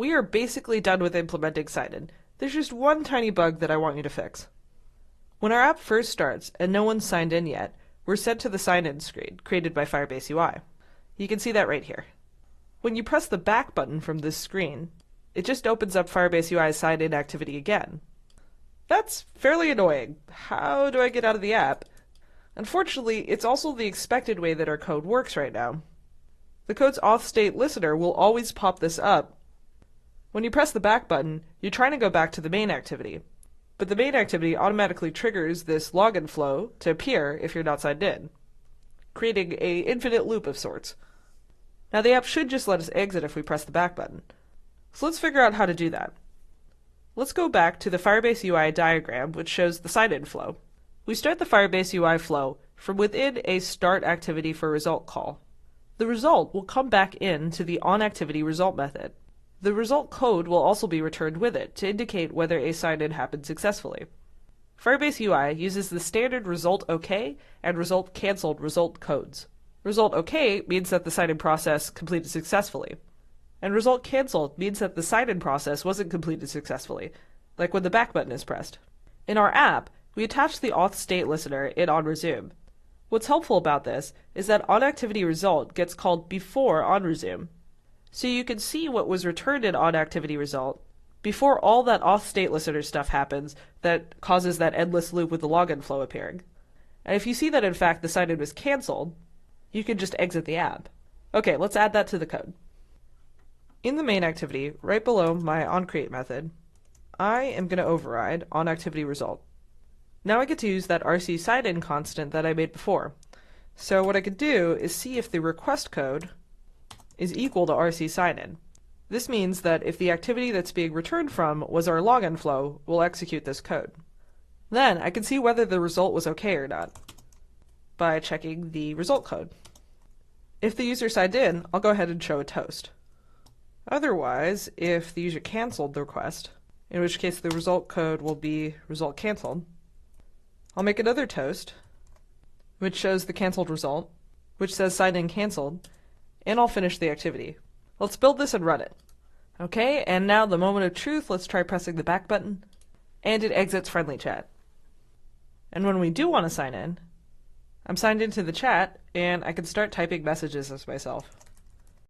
We are basically done with implementing sign-in. There's just one tiny bug that I want you to fix. When our app first starts and no one's signed in yet, we're sent to the sign-in screen created by Firebase UI. You can see that right here. When you press the back button from this screen, it just opens up Firebase UI's sign-in activity again. That's fairly annoying. How do I get out of the app? Unfortunately, it's also the expected way that our code works right now. The code's auth state listener will always pop this up. When you press the back button, you're trying to go back to the main activity, but the main activity automatically triggers this login flow to appear if you're not signed in, creating an infinite loop of sorts. Now the app should just let us exit if we press the back button. So let's figure out how to do that. Let's go back to the Firebase UI diagram, which shows the sign-in flow. We start the Firebase UI flow from within a start activity for result call. The result will come back into the onActivity result method. The result code will also be returned with it to indicate whether a sign-in happened successfully. Firebase UI uses the standard result OK and result cancelled result codes. Result OK means that the sign-in process completed successfully, and result cancelled means that the sign-in process wasn't completed successfully, like when the back button is pressed. In our app, we attach the auth state listener in onResume. What's helpful about this is that onActivity result gets called before onResume, so you can see what was returned in onActivity result before all that auth state listener stuff happens that causes that endless loop with the login flow appearing. And if you see that in fact the sign-in was cancelled, you can just exit the app. Okay, let's add that to the code. In the main activity, right below my onCreate method, I am going to override onActivity result. Now I get to use that RC sign-in constant that I made before. So what I could do is see if the request code is equal to RC sign-in. This means that if the activity that's being returned from was our login flow, we'll execute this code. Then I can see whether the result was okay or not by checking the result code. If the user signed in, I'll go ahead and show a toast. Otherwise, if the user canceled the request, in which case the result code will be result canceled, I'll make another toast, which shows the canceled result, which says sign in canceled, and I'll finish the activity. Let's build this and run it. Okay, and now the moment of truth, let's try pressing the back button, and it exits friendly chat. And when we do want to sign in, I'm signed into the chat, and I can start typing messages as myself.